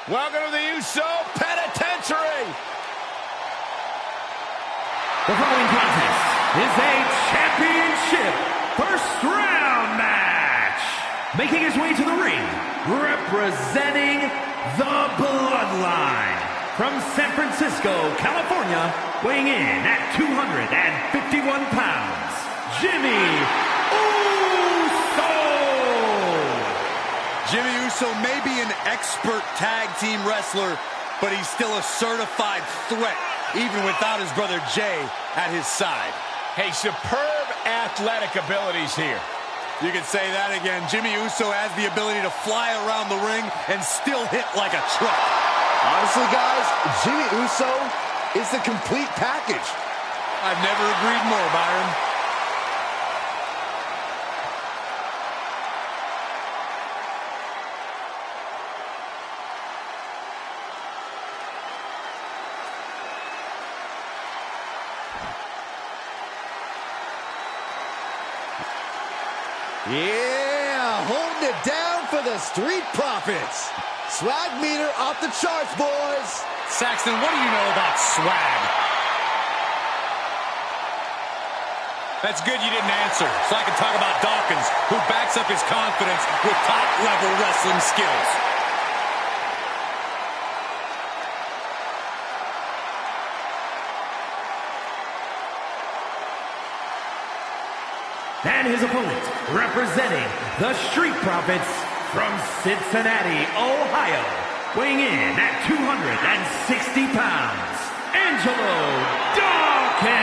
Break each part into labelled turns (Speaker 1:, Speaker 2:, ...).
Speaker 1: Welcome to the Uso Penitentiary.
Speaker 2: The following contest is a championship first round match. Making his way to the ring, representing the Bloodline. From San Francisco, California, weighing in at 251 pounds, Jimmy Uso.
Speaker 3: Jimmy Uso may be an expert tag team wrestler, but he's still a certified threat, even without his brother Jay at his side.
Speaker 1: Hey, superb athletic abilities here.
Speaker 3: You can say that again. Jimmy Uso has the ability to fly around the ring and still hit like a truck.
Speaker 4: Honestly, guys, Jimmy Uso is the complete package.
Speaker 3: I've never agreed more, Byron.
Speaker 4: Yeah, holding it down for the Street Profits. Swag meter off the charts, boys.
Speaker 3: Saxton, what do you know about swag? That's good you didn't answer, so I can talk about Dawkins, who backs up his confidence with top-level wrestling skills.
Speaker 2: And his opponent, representing the Street Profits from Cincinnati, Ohio, weighing in at 260 pounds, Angelo Dawkins.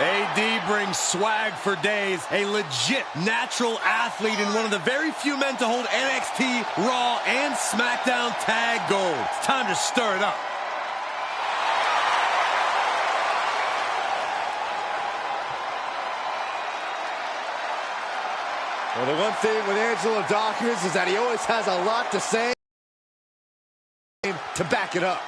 Speaker 3: AD brings swag for days, a legit natural athlete and one of the very few men to hold NXT, Raw, and SmackDown tag gold. It's time to stir it up.
Speaker 4: Well, the one thing with Angelo Dawkins is that he always has a lot to say to back it up.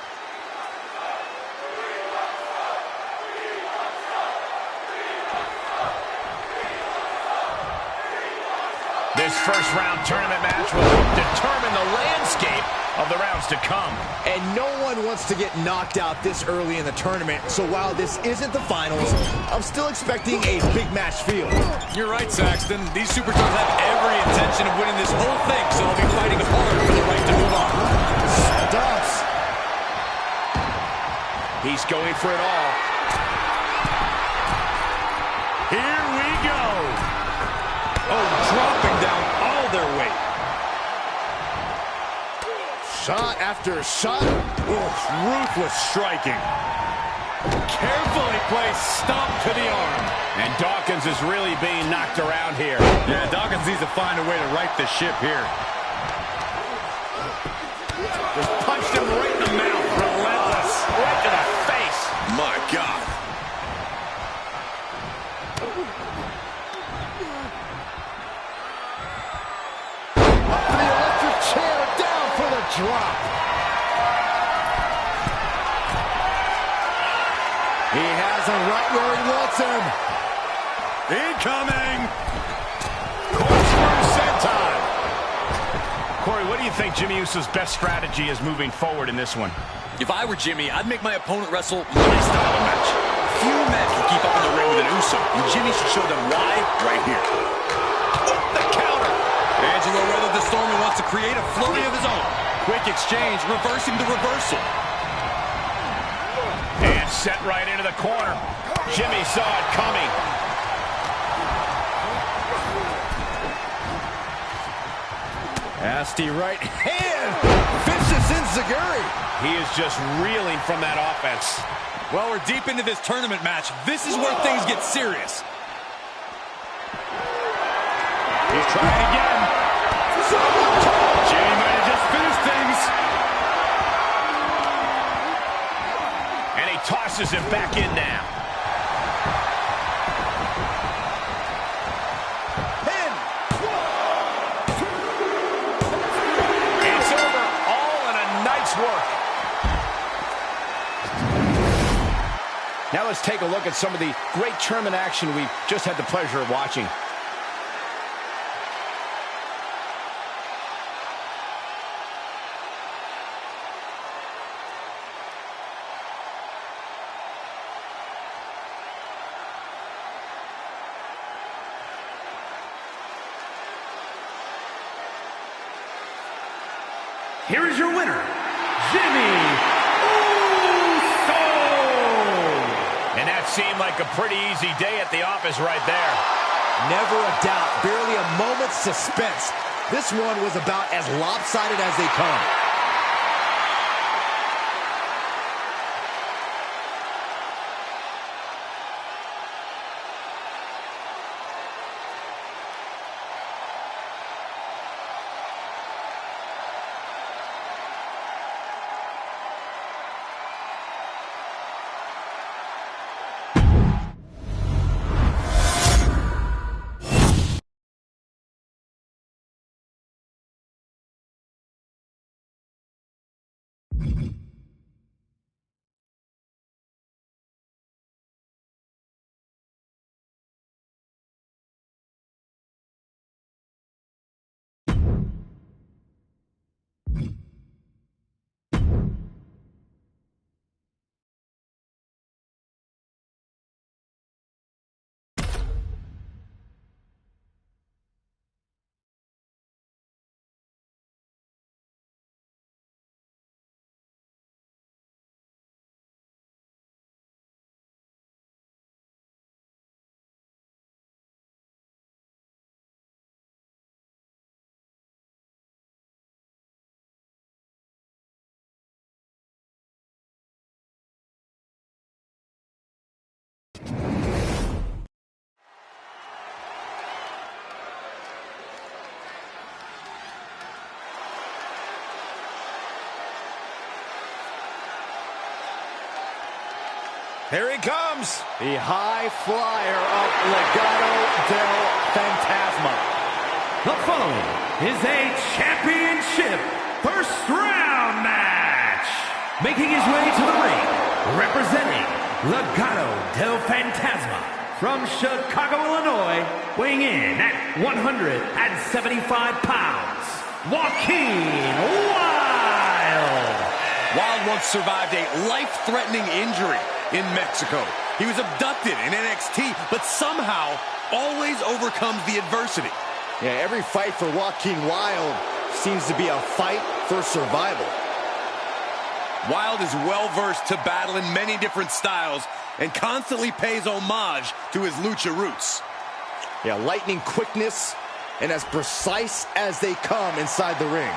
Speaker 1: This first round tournament match will determine the landscape of the rounds to come.
Speaker 4: And no one wants to get knocked out this early in the tournament, so while this isn't the finals, I'm still expecting a big match feel.
Speaker 3: You're right, Saxton. These superstars have every intention of winning this whole thing, so they'll be fighting hard for the right to move on.
Speaker 4: Stops.
Speaker 1: He's going for it all. Here we go.
Speaker 3: Oh, dropping down all their weight.
Speaker 4: Shot after shot.
Speaker 3: Ruthless striking. Carefully placed stomp to the arm.
Speaker 1: And Dawkins is really being knocked around here.
Speaker 3: Yeah, Dawkins needs to find a way to right the ship here.
Speaker 1: Just punched him right in the mouth. Relentless. Right to the face.
Speaker 3: My God.
Speaker 4: Up to the electric chair, down for the drop. He has him right where he wants him.
Speaker 3: Incoming.
Speaker 1: Corkscrew senton. Corey, what do you think Jimmy Uso's best strategy is moving forward in this one?
Speaker 3: If I were Jimmy, I'd make my opponent wrestle my style of match. Few men can keep up in the ring with an Uso, and Jimmy should show them why right here. The counter. Angelo weathered the storm and wants to create a flurry of his own. Quick exchange, reversing the reversal.
Speaker 1: And set right into the corner. Jimmy saw it coming.
Speaker 3: Nasty right hand. Vicious enziguri.
Speaker 1: He is just reeling from that offense.
Speaker 3: Well, we're deep into this tournament match. This is where things get serious.
Speaker 1: He's trying again. Jimmy might have just finished things. And he tosses him back in now.
Speaker 4: Pin.
Speaker 1: It's over. All in a night's work. Now let's take a look at some of the great tournament action we just had the pleasure of watching.
Speaker 2: here is your winner, Jimmy Uso!
Speaker 1: And that seemed like a pretty easy day at the office right there.
Speaker 4: Never a doubt, barely a moment's suspense. This one was about as lopsided as they come.
Speaker 1: Here he comes.
Speaker 4: The high flyer of Legado del Fantasma.
Speaker 2: The following is a championship first round match. Making his way to the ring, representing Legado del Fantasma from Chicago, Illinois, weighing in at 175 pounds, Joaquin Wilde.
Speaker 3: Wilde once survived a life-threatening injury in Mexico. He was abducted in NXT, but somehow always overcomes the adversity.
Speaker 4: Yeah, every fight for Joaquin Wilde seems to be a fight for survival.
Speaker 3: Wilde is well-versed to battle in many different styles and constantly pays homage to his lucha roots.
Speaker 4: Yeah, lightning quickness and as precise as they come inside the ring.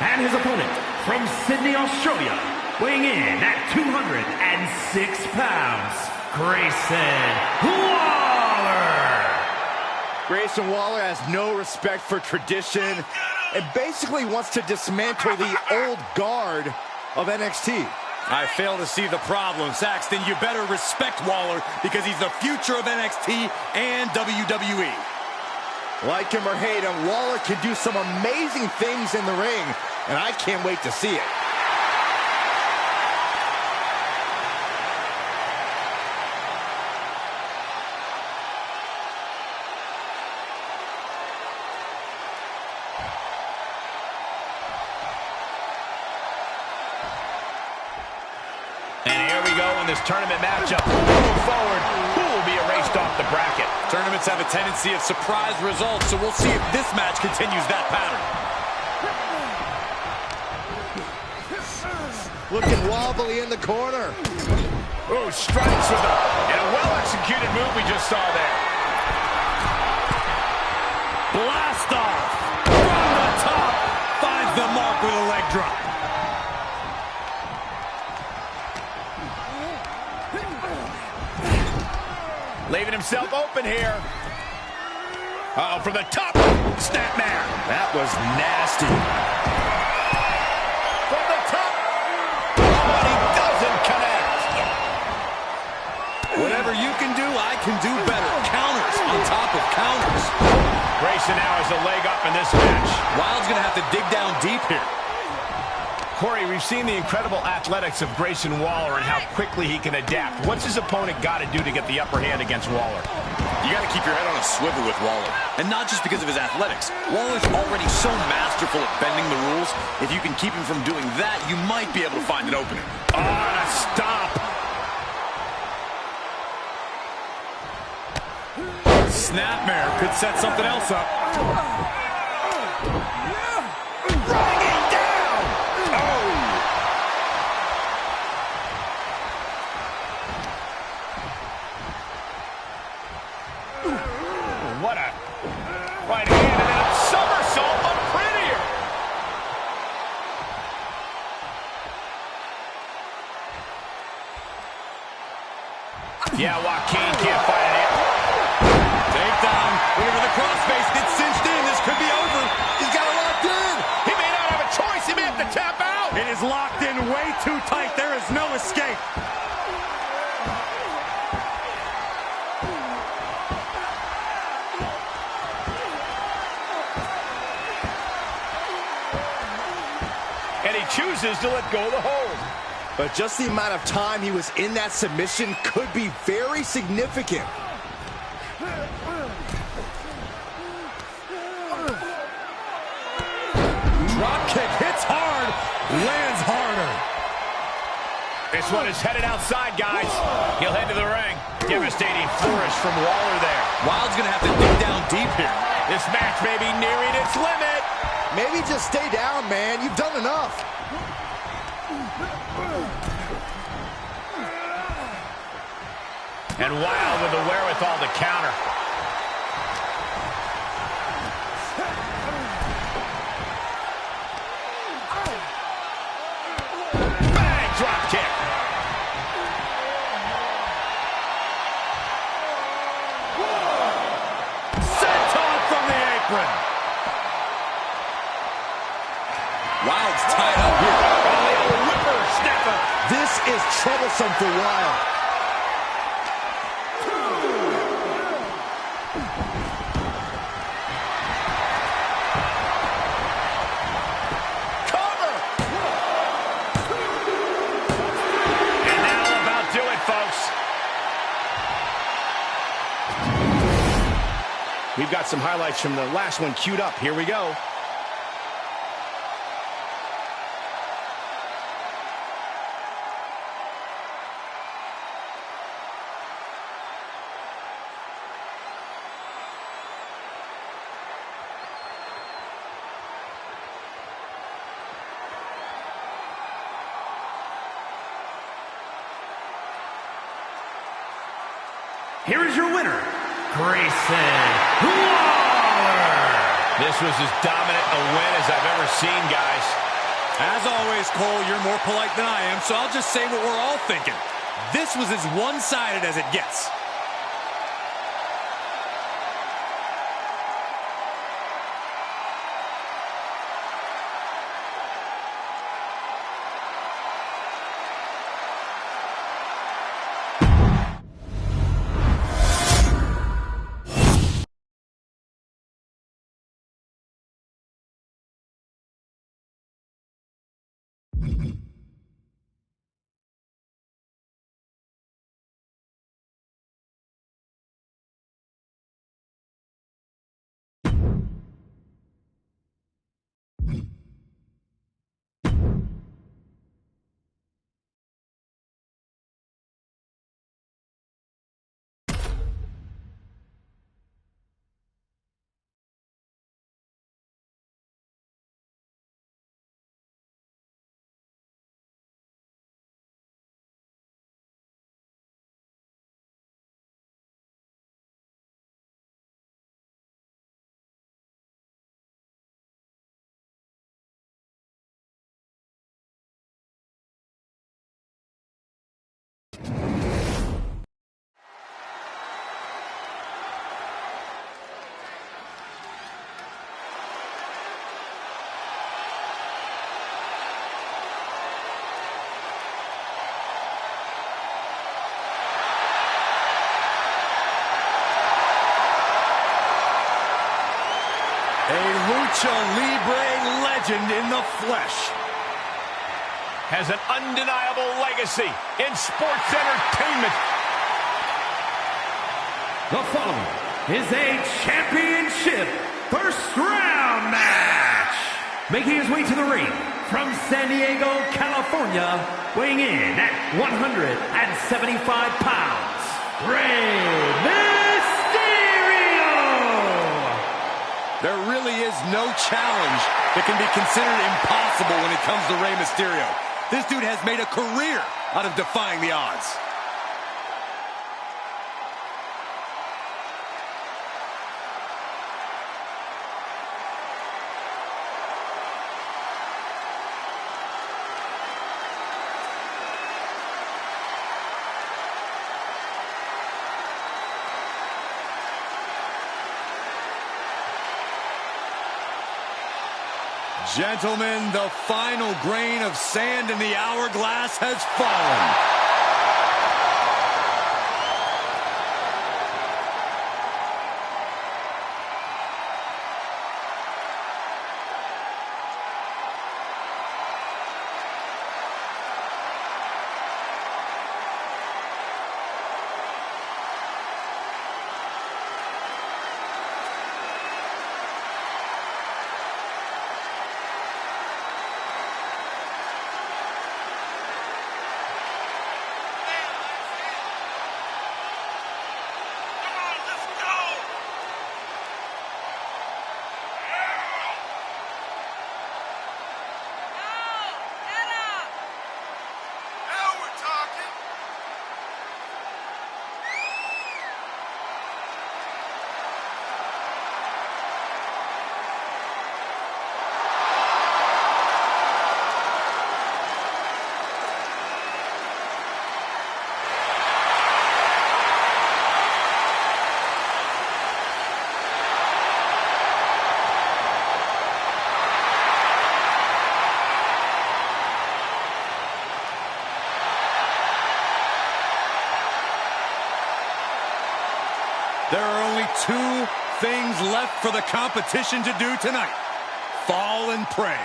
Speaker 2: And his opponent from Sydney, Australia, weighing in at 206 pounds, Grayson Waller.
Speaker 4: Grayson Waller has no respect for tradition and basically wants to dismantle the old guard of NXT.
Speaker 3: I fail to see the problem, Saxton. You better respect Waller because he's the future of NXT and WWE.
Speaker 4: Like him or hate him, Waller can do some amazing things in the ring, and I can't wait to see it.
Speaker 1: And here we go in this tournament matchup. Moving forward, who will be erased off the bracket?
Speaker 3: Tournaments have a tendency of surprise results, so we'll see if this match continues that pattern.
Speaker 4: Looking wobbly in the corner.
Speaker 1: Oh, strikes with and a well-executed move we just saw there.
Speaker 3: Blast off from the top. Finds the mark with a leg drop.
Speaker 1: Leaving himself open here. Uh-oh, from the top. Snapmare.
Speaker 4: That was nasty.
Speaker 1: From the top. But he doesn't connect.
Speaker 3: Whatever you can do, I can do better. Counters on top of counters.
Speaker 1: Grayson now has a leg up in this match.
Speaker 3: Wilde's going to have to dig down deep here.
Speaker 1: Corey, we've seen the incredible athletics of Grayson Waller and how quickly he can adapt. What's his opponent got to do to get the upper hand against Waller?
Speaker 3: You got to keep your head on a swivel with Waller. And not just because of his athletics. Waller's already so masterful at bending the rules. If you can keep him from doing that, you might be able to find an opening.
Speaker 1: Oh, and a stop.
Speaker 3: Snapmare could set something else up.
Speaker 1: Bringing down. Oh. What a right hand and then a somersault, but prettier. Yeah, Joaquin can't fight it in.
Speaker 3: Takedown. Whenever the crossface gets cinched in, this could be over.
Speaker 1: He's got it locked in. He may not have a choice. He may have to tap out.
Speaker 3: It is locked in way too tight. There is no escape.
Speaker 1: And he chooses to let go of the hold.
Speaker 4: But just the amount of time he was in that submission could be very significant.
Speaker 3: Drop kick hits hard, lands harder.
Speaker 1: This one is headed outside, guys. He'll head to the ring. Devastating flourish from Waller there.
Speaker 3: Wild's going to have to dig down deep here.
Speaker 1: This match may be nearing its limit.
Speaker 4: Maybe just stay down, man. You've done enough.
Speaker 1: And Wild with the wherewithal to counter. Bang! Drop kick.
Speaker 3: Senton from the apron. Wild's tied up here.
Speaker 1: Oh, the old whippersnapper.
Speaker 4: This is troublesome for Wild.
Speaker 1: Cover. And that'll about do it, folks. We've got some highlights from the last one queued up. Here we go.
Speaker 2: Here is your winner, Grayson Waller.
Speaker 1: This was as dominant a win as I've ever seen, guys.
Speaker 3: As always, Cole, you're more polite than I am, so I'll just say what we're all thinking. This was as one-sided as it gets. A Lucha Libre legend in the flesh.
Speaker 1: Has an undeniable legacy in sports entertainment.
Speaker 2: The following is a championship first round match. Making his way to the ring from San Diego, California, weighing in at 175 pounds, Rey Mysterio!
Speaker 3: There really is no challenge that can be considered impossible when it comes to Rey Mysterio. This dude has made a career out of defying the odds. Gentlemen, the final grain of sand in the hourglass has fallen. There are only two things left for the competition to do tonight: fall and pray.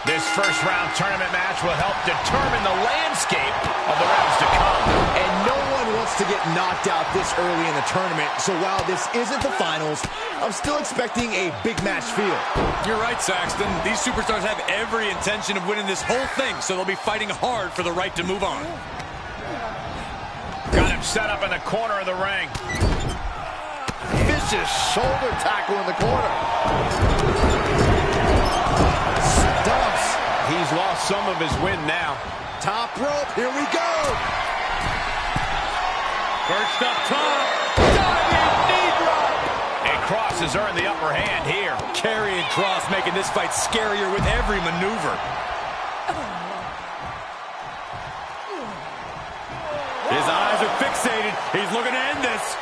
Speaker 1: This first-round tournament match will help determine the landscape of the rounds to come.
Speaker 4: And no one wants to get knocked out this early in the tournament, so while this isn't the finals, I'm still expecting a big match feel.
Speaker 3: You're right, Saxton. These superstars have every intention of winning this whole thing, so they'll be fighting hard for the right to move on.
Speaker 1: Got him set up in the corner of the ring.
Speaker 4: Vicious shoulder tackle in the corner. Stumps.
Speaker 1: He's lost some of his wind now.
Speaker 4: Top rope, here we go.
Speaker 3: Perched up top.
Speaker 4: Diving knee drop.
Speaker 1: And Cross has earned the upper hand here.
Speaker 3: Karrion Kross making this fight scarier with every maneuver. His eyes are fixated. He's looking to end this.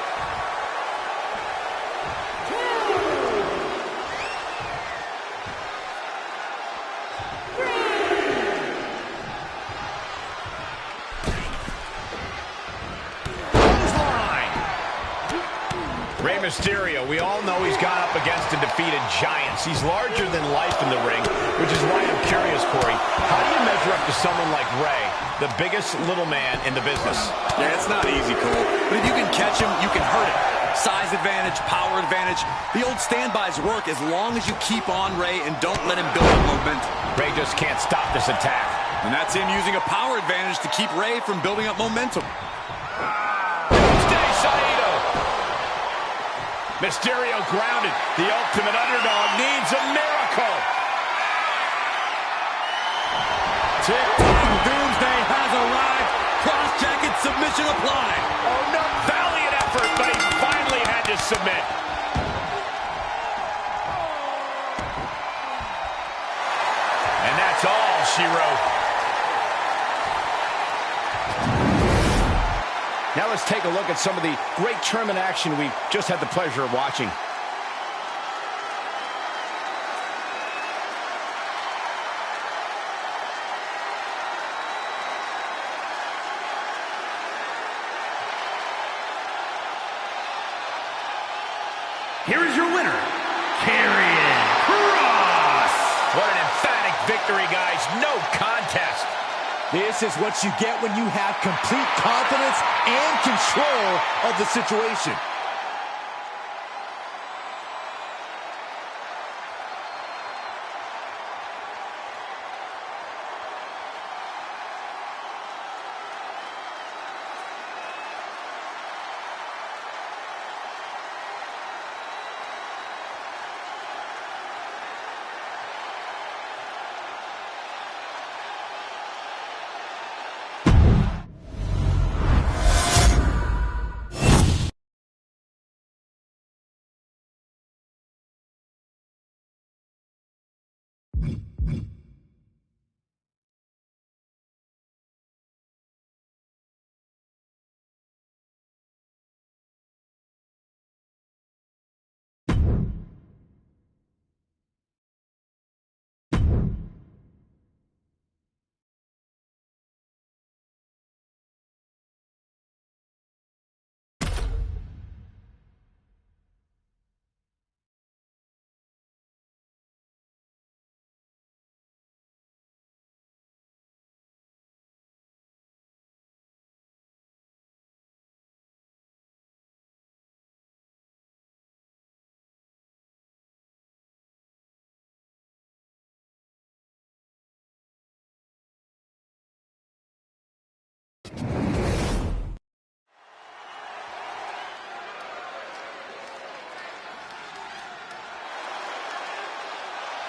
Speaker 1: Rey Mysterio, we all know he's gone up against and defeated giants. He's larger than life in the ring, which is why I'm curious, Corey. How do you measure up to someone like Rey, the biggest little man in the business?
Speaker 3: Yeah, it's not easy, Cole. But if you can catch him, you can hurt him. Size advantage, power advantage. The old standbys work as long as you keep on Rey and don't let him build up momentum.
Speaker 1: Rey just can't stop this attack.
Speaker 3: And that's him using a power advantage to keep Rey from building up momentum.
Speaker 1: Mysterio grounded. The ultimate underdog needs a miracle.
Speaker 3: Tick-tock doomsday has arrived. Cross-jacket submission applied.
Speaker 1: Oh, no. Valiant effort, but he finally had to submit. And that's all she wrote. Now let's take a look at some of the great tournament action we just had the pleasure of watching.
Speaker 2: here is your winner, Karrion Kross.
Speaker 1: What an emphatic victory, guys. No contest.
Speaker 4: This is what you get when you have complete confidence and control of the situation.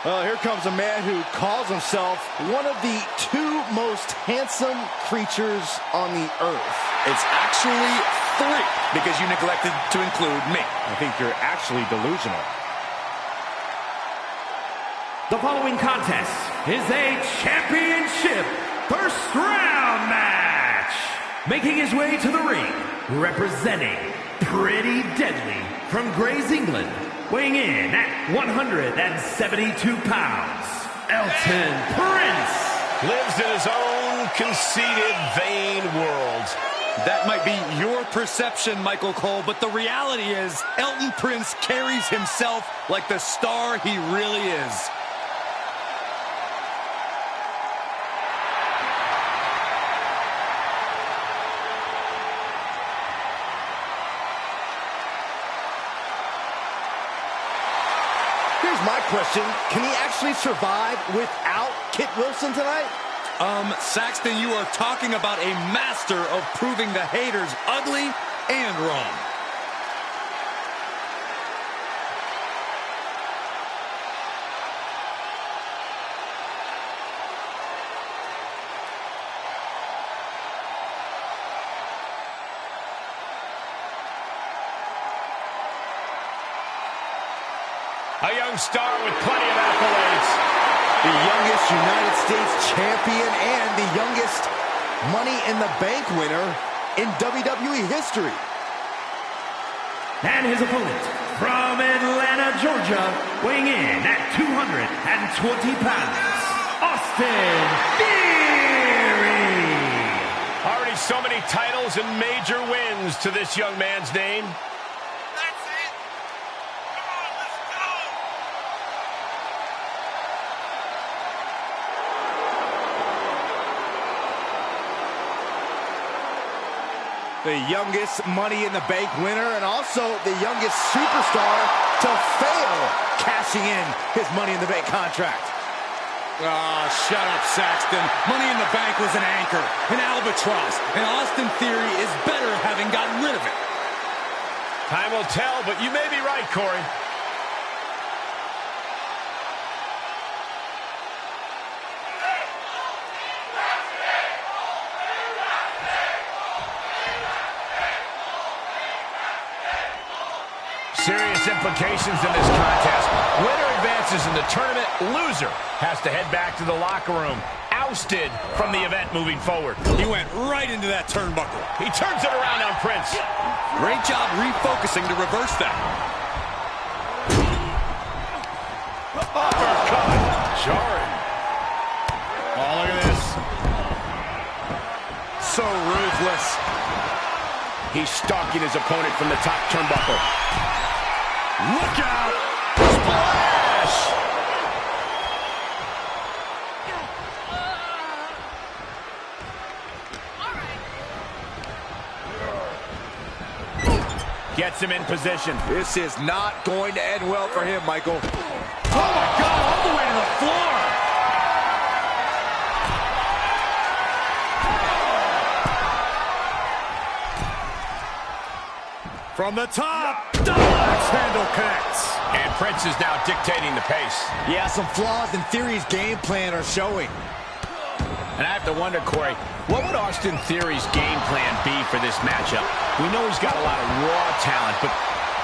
Speaker 4: Well, here comes a man who calls himself one of the two most handsome creatures on the earth.
Speaker 3: It's actually 3 because you neglected to include me.
Speaker 4: I think you're actually delusional.
Speaker 2: The following contest is a championship first round match. Making his way to the ring, representing Pretty Deadly from Grays, England, weighing in at 172 pounds, Elton Prince.
Speaker 1: Lives in his own conceited, vain world.
Speaker 3: That might be your perception, Michael Cole, but the reality is Elton Prince carries himself like the star he really is.
Speaker 4: Here's my question. Can he actually survive without Kit Wilson tonight?
Speaker 3: Saxton, you are talking about a master of proving the haters ugly and wrong.
Speaker 1: A young star with plenty of accolades.
Speaker 4: The youngest United States champion and the youngest Money in the Bank winner in WWE history.
Speaker 2: And his opponent from Atlanta, Georgia, weighing in at 220 pounds, Austin Theory.
Speaker 1: Already so many titles and major wins to this young man's name.
Speaker 4: The youngest Money in the Bank winner and also the youngest superstar to fail cashing in his Money in the Bank contract.
Speaker 3: Oh, shut up, Saxton. Money in the Bank was an anchor, an albatross, and Austin Theory is better having gotten rid of it.
Speaker 1: Time will tell, but you may be right, Corey. Serious implications in this contest. Winner advances in the tournament. Loser has to head back to the locker room. Ousted from the event moving forward.
Speaker 3: He went right into that turnbuckle.
Speaker 1: He turns it around on Prince.
Speaker 3: Great job refocusing to reverse that.
Speaker 1: Uppercut. Jarring. Oh, look at this.
Speaker 3: So ruthless.
Speaker 1: He's stalking his opponent from the top turnbuckle.
Speaker 3: Look out! Splash!
Speaker 1: Gets him in position.
Speaker 4: This is not going to end well for him, Michael.
Speaker 3: Oh my God, all the way to the floor! From the top, double axe handle connects.
Speaker 1: And Prince is now dictating the pace.
Speaker 4: Yeah, some flaws in Theory's game plan are showing.
Speaker 1: And I have to wonder, Corey, what would Austin Theory's game plan be for this matchup? We know he's got a lot of raw talent, but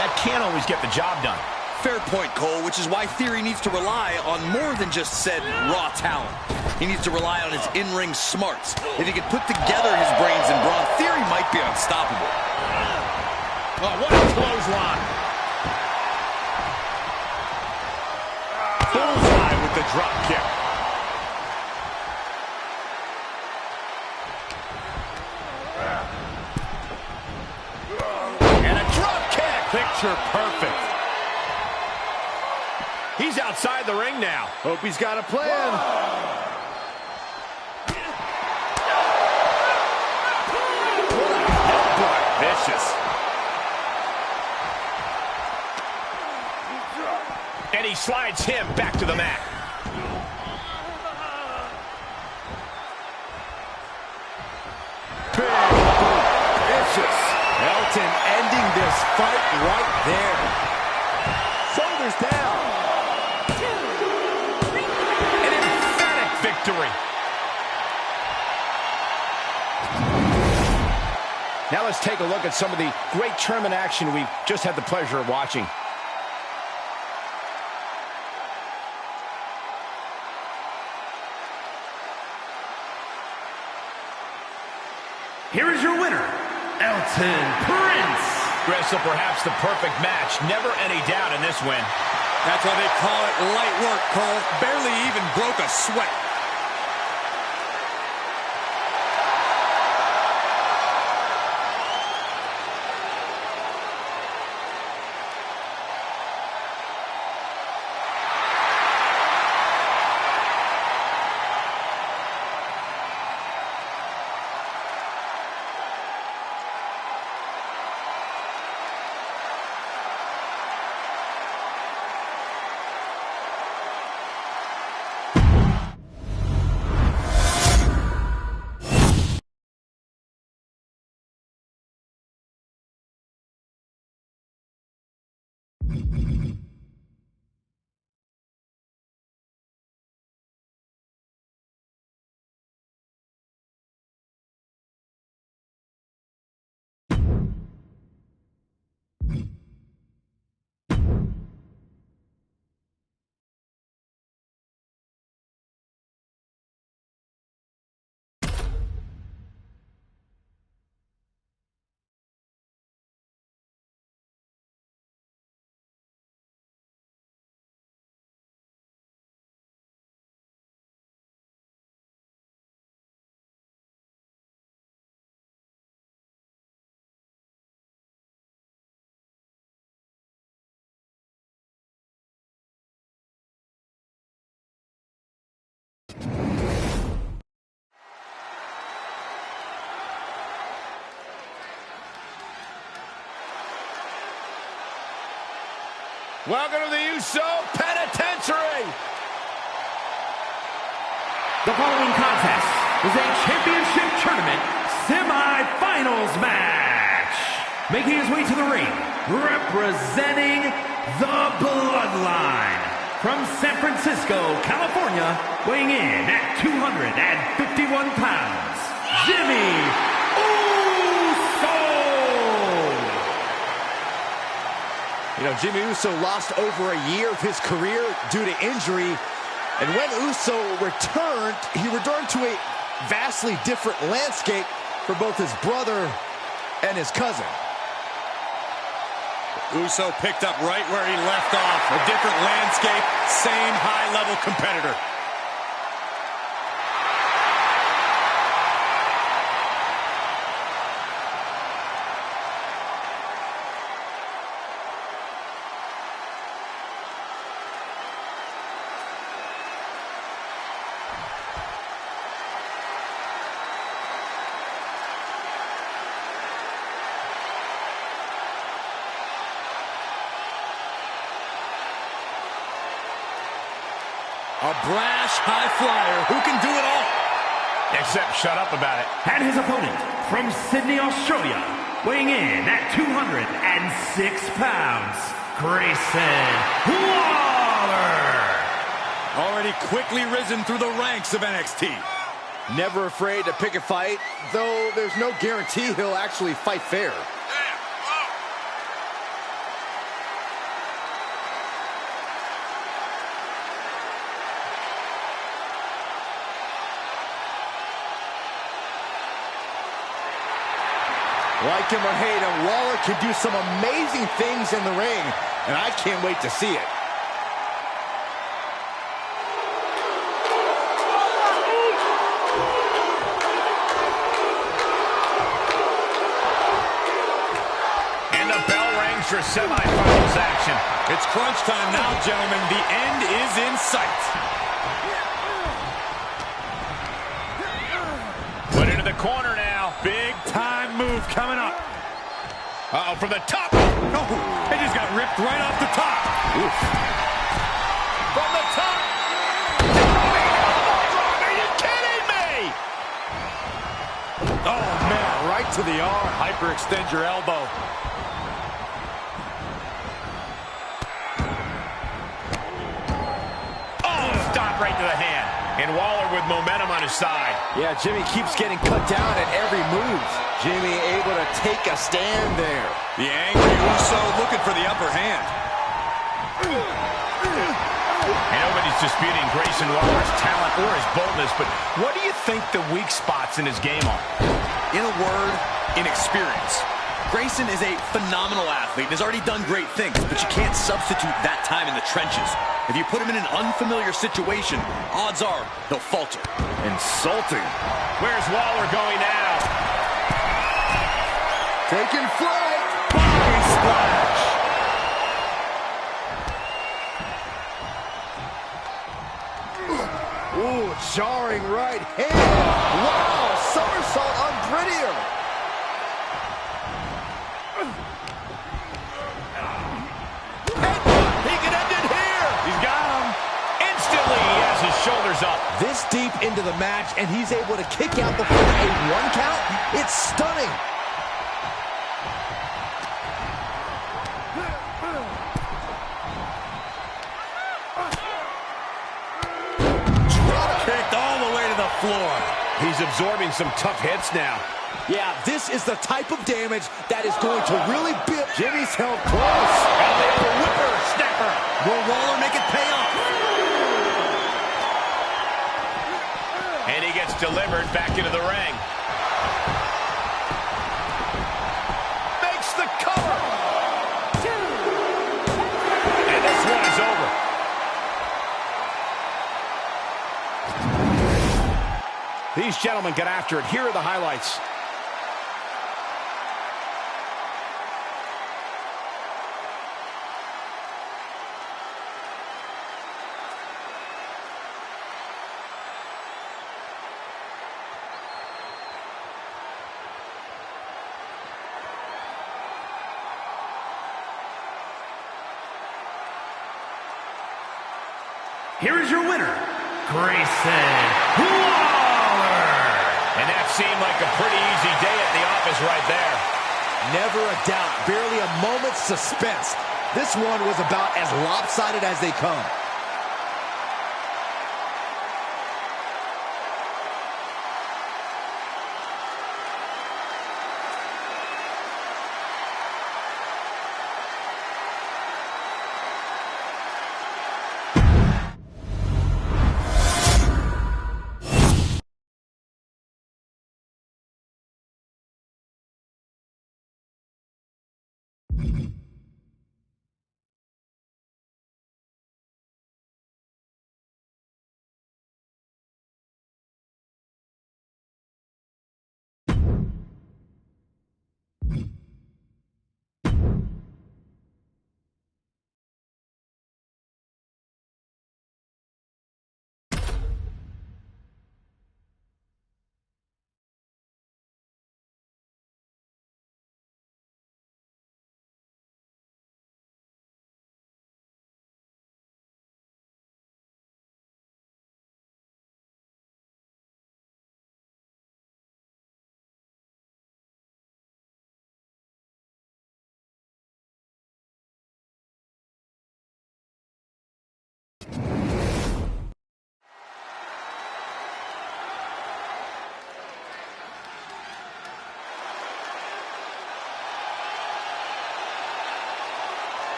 Speaker 1: that can't always get the job done.
Speaker 3: Fair point, Cole, which is why Theory needs to rely on more than just said raw talent. He needs to rely on his in-ring smarts. If he could put together his brains and brawn, Theory might be unstoppable.
Speaker 1: Oh, what a clothesline.
Speaker 3: Bullseye with the drop kick.
Speaker 1: And a drop kick. Picture perfect. He's outside the ring now.
Speaker 4: Hope he's got a plan.
Speaker 1: Vicious. And he slides him back to the mat.
Speaker 4: Big boot. Vicious. Elton ending this fight right there. Shoulders down.
Speaker 1: An emphatic victory. Now let's take a look at some of the great tournament action we've just had the pleasure of watching.
Speaker 2: Here is your winner, Elton Prince.
Speaker 1: Wrestle perhaps the perfect match. Never any doubt in this win.
Speaker 3: That's why they call it light work, Cole. Barely even broke a sweat.
Speaker 1: Welcome to the Uso Penitentiary.
Speaker 2: The following contest is a championship tournament semi-finals match. Making his way to the ring, representing the Bloodline. From San Francisco, California, weighing in at 251 pounds, Jimmy Uso.
Speaker 4: You know, Jimmy Uso lost over a year of his career due to injury. And when Uso returned, he returned to a vastly different landscape for both his brother and his cousin.
Speaker 3: Uso picked up right where he left off. A different landscape, same high-level competitor. A brash high flyer who can do it all.
Speaker 1: Except shut up about it.
Speaker 2: And his opponent from Sydney, Australia, weighing in at 206 pounds, Grayson Waller.
Speaker 3: Already quickly risen through the ranks of NXT.
Speaker 4: Never afraid to pick a fight, though there's no guarantee he'll actually fight fair. Like him or hate him, Waller can do some amazing things in the ring, and I can't wait to see it.
Speaker 1: And the bell rings for semifinals action.
Speaker 3: It's crunch time now, gentlemen. The end is in sight.
Speaker 1: Put into the corner now.
Speaker 3: Big time move coming up.
Speaker 1: Uh-oh, from the top.
Speaker 3: Oh, it just got ripped right off the top.
Speaker 1: Oof. From the top. Are you kidding me?
Speaker 3: Oh, man, right to the arm. Hyperextend your elbow.
Speaker 1: Oh, stop right to the hand. And Waller with momentum on his side.
Speaker 4: Yeah, Jimmy keeps getting cut down at every move. Jimmy able to take a stand there.
Speaker 3: The angry Uso looking for the upper hand.
Speaker 1: And nobody's disputing Grayson Waller's talent or his boldness, but what do you think the weak spots in his game are?
Speaker 3: In a word, inexperience. Grayson is a phenomenal athlete and has already done great things, but you can't substitute that time in the trenches. If you put him in an unfamiliar situation, odds are he'll falter.
Speaker 4: Insulting.
Speaker 1: Where's Waller going now?
Speaker 4: Taking flight.
Speaker 3: Body splash.
Speaker 4: Ooh, jarring right hand. Wow, somersault unprettier.
Speaker 1: He can end it here. He's got him. Instantly, he has his shoulders up.
Speaker 4: This deep into the match, and he's able to kick out before a 1 count. It's stunning.
Speaker 3: Kicked all the way to the floor.
Speaker 1: He's absorbing some tough hits now.
Speaker 4: Yeah, this is the type of damage that is going to really build. Jimmy's held close.
Speaker 1: And the whipper snapper.
Speaker 3: Will Waller make it pay off?
Speaker 1: And he gets delivered back into the ring. Makes the cover. And this one is over. These gentlemen get after it. Here are the highlights.
Speaker 2: Here is your winner, Grayson Waller.
Speaker 1: And that seemed like a pretty easy day at the office right there.
Speaker 4: Never a doubt, barely a moment's suspense. This one was about as lopsided as they come.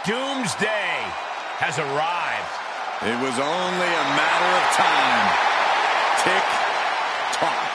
Speaker 1: Doomsday has arrived.
Speaker 3: It was only a matter of time. Tick-tock.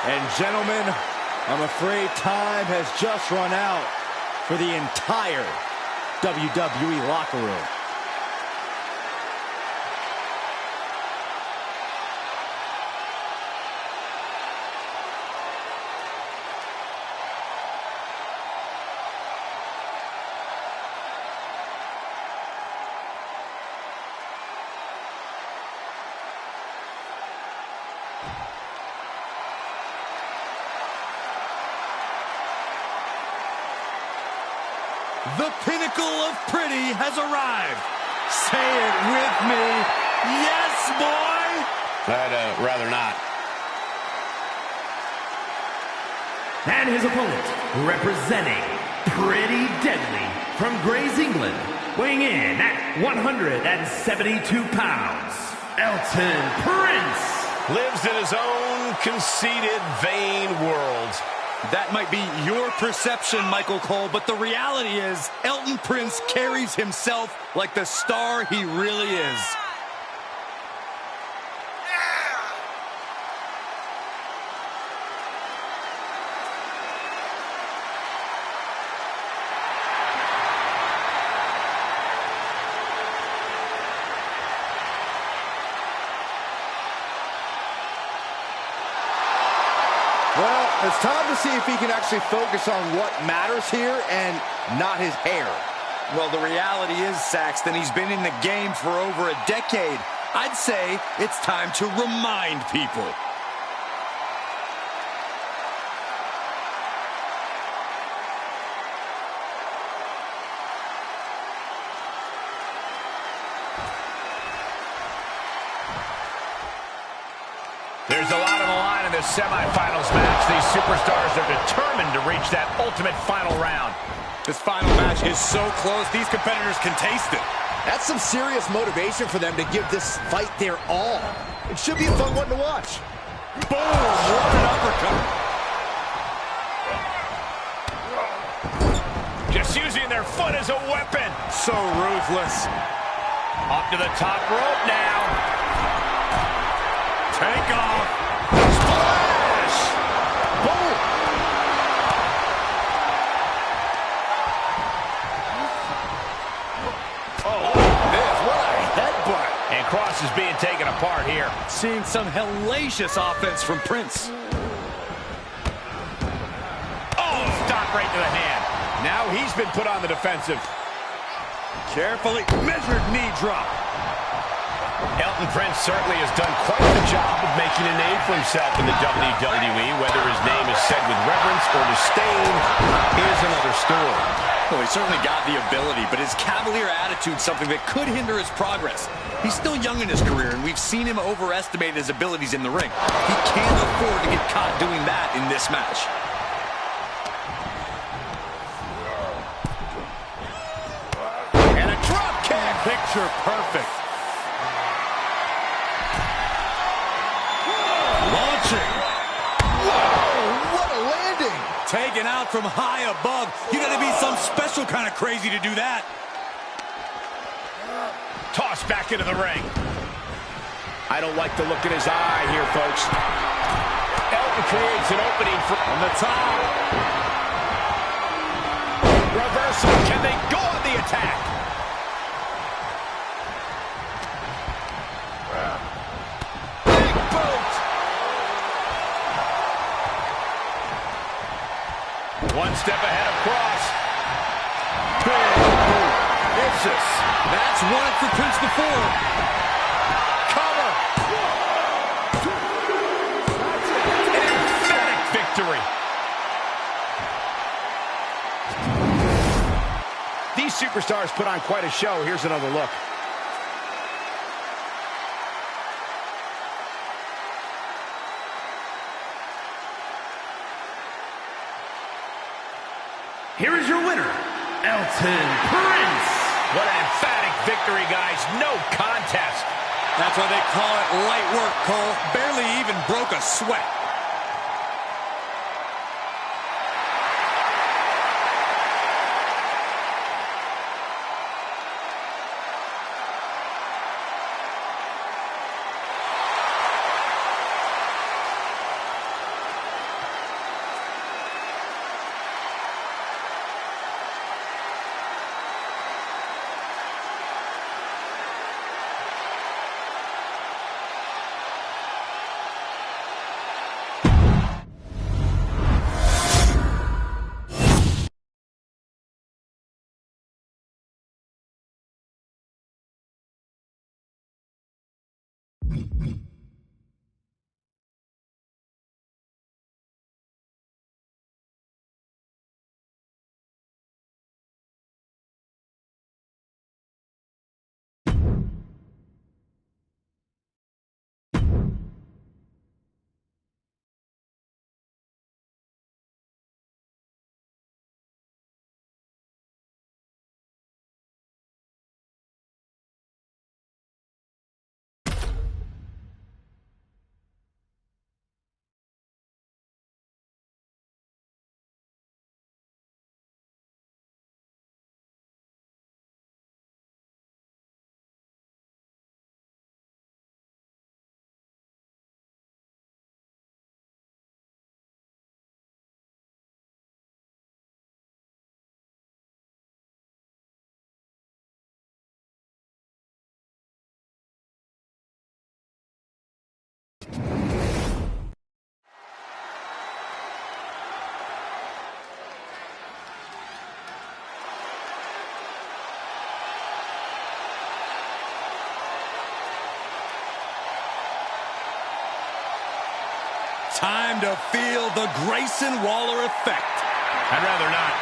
Speaker 4: And gentlemen, I'm afraid time has just run out for the entire WWE locker room.
Speaker 3: The pinnacle of pretty has arrived. Say it with me. Yes, boy.
Speaker 1: I'd rather not.
Speaker 2: And his opponent, representing Pretty Deadly from Grays, England, weighing in at 172 pounds, Elton Prince.
Speaker 1: Lives in his own conceited, vain world.
Speaker 3: That might be your perception, Michael Cole, but the reality is Elton Prince carries himself like the star he really is.
Speaker 4: Well, it's time to see if he can actually focus on what matters here and not his hair.
Speaker 3: Well, the reality is, Saxton, he's been in the game for over a decade. I'd say it's time to remind people.
Speaker 1: There's a lot on the line in this semifinals match. These superstars are determined to reach that ultimate final round.
Speaker 3: This final match is so close, these competitors can taste it.
Speaker 4: That's some serious motivation for them to give this fight their all. It should be a fun one to watch.
Speaker 3: Boom! What an uppercut.
Speaker 1: Just using their foot as a weapon.
Speaker 3: So ruthless.
Speaker 1: Up to the top rope now.
Speaker 3: Take off.
Speaker 1: Splash!
Speaker 4: Boom!
Speaker 1: Oh,
Speaker 4: This, what a headbutt.
Speaker 1: and Cross is being taken apart here.
Speaker 3: Seeing some hellacious offense from Prince.
Speaker 1: Oh, stop right to the hand. Now he's been put on the defensive.
Speaker 3: Carefully measured knee drop.
Speaker 1: Elton Prince certainly has done quite the job of making a name for himself in the WWE. Whether his name is said with reverence or disdain is another story.
Speaker 3: Well, he certainly got the ability, but his cavalier attitude is something that could hinder his progress. He's still young in his career, and we've seen him overestimate his abilities in the ring. He can't afford to get caught doing that in this match.
Speaker 1: And a drop kick.
Speaker 3: Picture perfect. Launching.
Speaker 4: Whoa, what a landing.
Speaker 3: Taken out from high above. You gotta be some special kind of crazy to do that.
Speaker 1: Tossed back into the ring. I don't like the look in his eye here, folks. Elton creates an opening from the top. Reversal. Can they go on the attack? Big boot. One step ahead of Cross. Big boot. Vicious.
Speaker 3: That's worked for Prince before.
Speaker 1: Cover. An emphatic victory. These superstars put on quite a show. Here's another look.
Speaker 2: Here is your winner, Elton Prince.
Speaker 1: What an emphatic victory, guys. No contest.
Speaker 3: That's why they call it light work, Cole. Barely even broke a sweat. Time to feel the Grayson Waller effect.
Speaker 1: I'd rather not.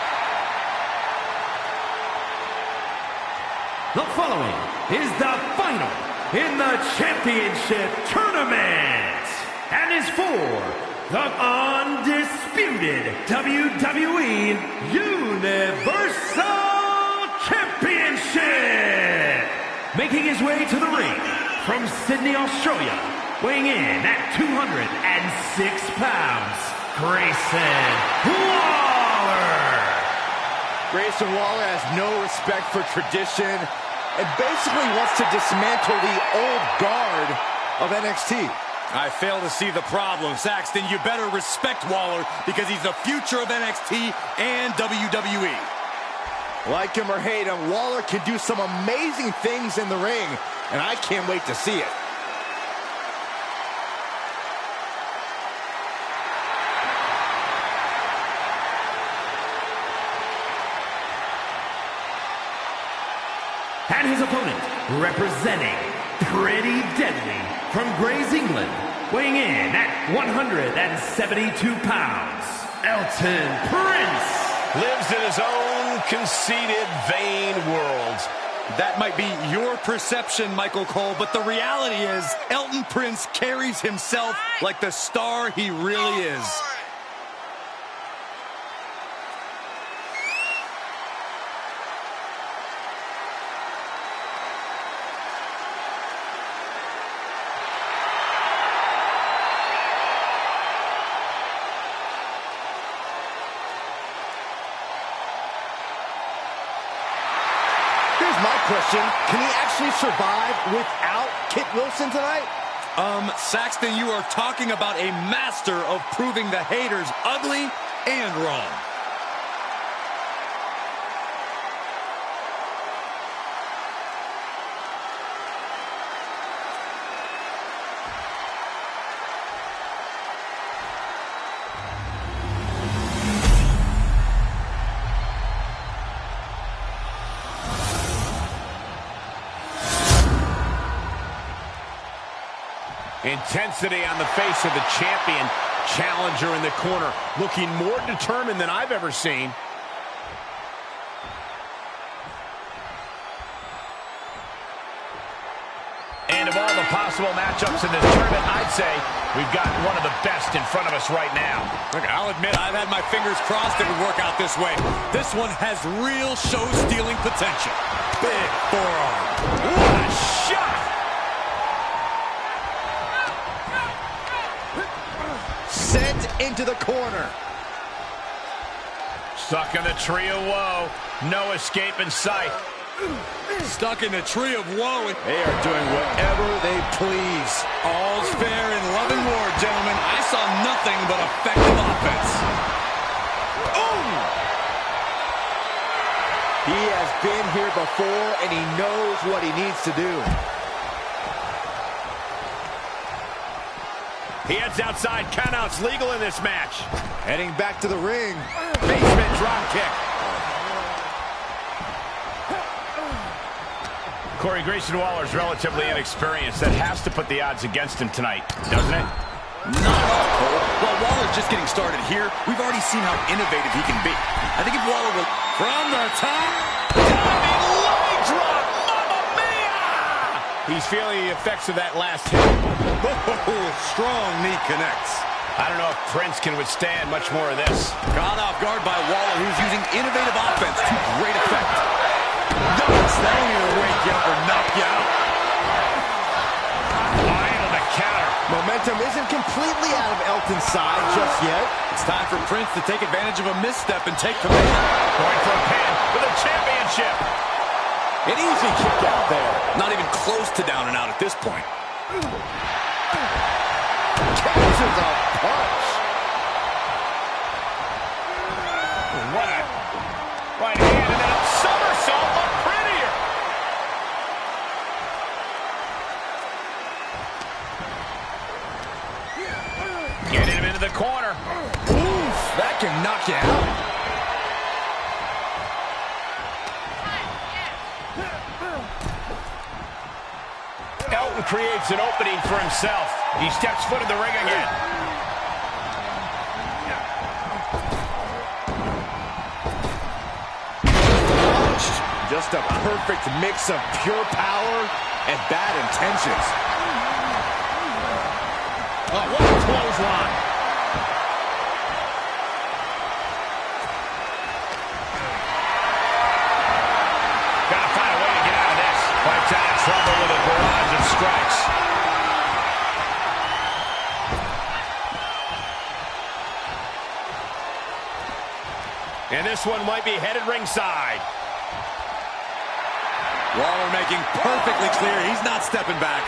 Speaker 2: The following is the final in the championship tournament and is for the Undisputed WWE Universal Championship. Making his way to the ring from Sydney, Australia, weighing in at 206 pounds, Grayson Waller.
Speaker 4: Grayson Waller has no respect for tradition and basically wants to dismantle the old guard of NXT.
Speaker 3: I fail to see the problem, Saxton. You better respect Waller because he's the future of NXT and WWE.
Speaker 4: Like him or hate him, Waller can do some amazing things in the ring, and I can't wait to see it.
Speaker 2: And his opponent, representing Pretty Deadly from Grays, England, weighing in at 172 pounds, Elton Prince.
Speaker 1: Lives in his own conceited, vain world.
Speaker 3: That might be your perception, Michael Cole, but the reality is Elton Prince carries himself like the star he really is.
Speaker 4: question. Can he actually survive without Kit Wilson tonight?
Speaker 3: Saxton, you are talking about a master of proving the haters ugly and wrong.
Speaker 1: Intensity on the face of the champion. Challenger in the corner, looking more determined than I've ever seen. And of all the possible matchups in this tournament, I'd say we've got one of the best in front of us right now.
Speaker 3: Look, I'll admit I've had my fingers crossed it would work out this way. This one has real show-stealing potential. Big forearm.
Speaker 1: What a shot!
Speaker 4: Sent into the corner.
Speaker 1: Stuck in the tree of woe. No escape in sight.
Speaker 3: Stuck in the tree of woe.
Speaker 4: They are doing whatever they please.
Speaker 3: All's fair in love and war, gentlemen. I saw nothing but effective offense.
Speaker 4: He has been here before, and he knows what he needs to do.
Speaker 1: He heads outside. Countouts legal in this match.
Speaker 4: Heading back to the ring.
Speaker 1: Basement drop kick. Corey, Grayson Waller's relatively inexperienced. That has to put the odds against him tonight, doesn't it?
Speaker 3: Not at all, Cole. While Waller's just getting started here, we've already seen how innovative he can be. I think if Waller will... From the top...
Speaker 1: Diving leg drop! Mamma mia! He's feeling the effects of that last hit.
Speaker 3: Strong knee connects.
Speaker 1: I don't know if Prince can withstand much more of this.
Speaker 3: Caught off guard by Waller, who's using innovative offense to great effect. Nuts, that'll either wake you up or knock you out.
Speaker 1: Able to counter.
Speaker 4: Momentum isn't completely out of Elton's side just yet.
Speaker 3: It's time for Prince to take advantage of a misstep and take command.
Speaker 1: Going for a pin for the championship.
Speaker 4: An easy kick out there.
Speaker 3: Not even close to down and out at this point.
Speaker 4: Catches a punch.
Speaker 1: What a right hand and then a somersault, look prettier. Getting him into the corner.
Speaker 3: Oof, that can knock you out.
Speaker 1: Elton creates an opening for himself. He steps foot in the ring again.
Speaker 4: Just a perfect mix of pure power and bad intentions.
Speaker 1: Oh, what a clothesline. Gotta find a way to get out of this. Fight's out of trouble with a barrage of strikes. And this one might be headed ringside.
Speaker 3: Waller making perfectly clear he's not stepping back.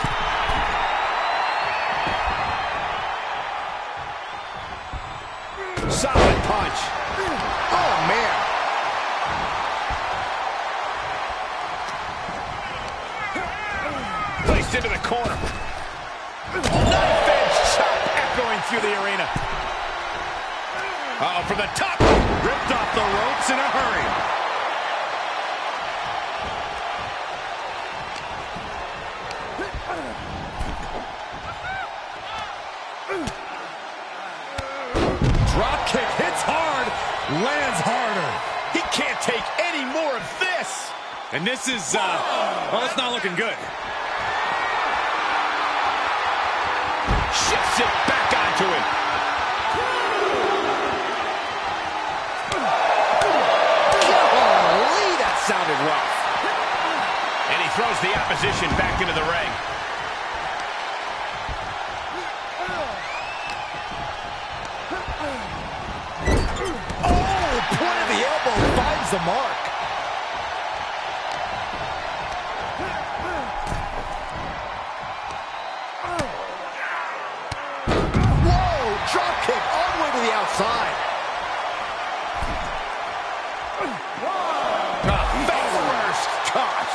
Speaker 1: Solid punch.
Speaker 4: Oh, man.
Speaker 1: Placed into the corner. Knife-edge chop echoing through the arena. Uh-oh, from the top.
Speaker 3: Ripped off the ropes in a hurry. Drop kick hits hard, lands harder.
Speaker 1: He can't take any more of this.
Speaker 3: And this is, well, it's not looking good.
Speaker 1: Shifts it back onto him.
Speaker 4: Golly, that sounded rough.
Speaker 1: And he throws the opposition back into the ring.
Speaker 4: Oh, point of the elbow finds the mark. to the outside.
Speaker 1: First. Gosh.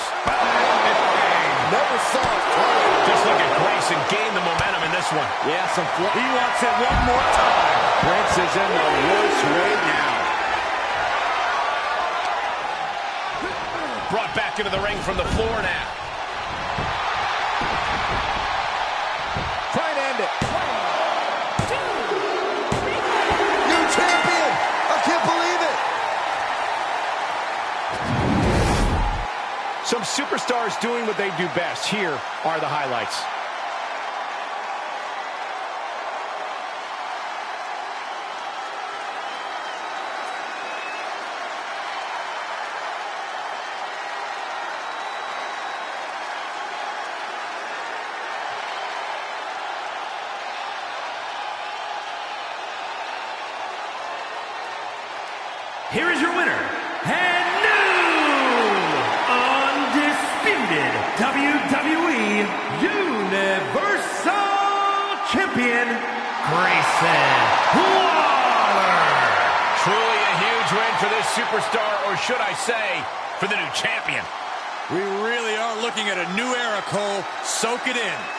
Speaker 4: Never saw it coming.
Speaker 1: Just look at Grayson gain the momentum in this one.
Speaker 4: Yeah,
Speaker 3: He wants it one more time.
Speaker 4: Prince is in the worst way now.
Speaker 1: Brought back into the ring from the floor now.
Speaker 4: Try and end it. New champion! I can't believe it!
Speaker 1: Some superstars doing what they do best. Here are the highlights.
Speaker 2: Here is your winner, and new Undisputed WWE Universal Champion, Grayson Waller.
Speaker 1: Truly a huge win for this superstar, or should I say, for the new champion.
Speaker 3: We really are looking at a new era, Cole. Soak it in.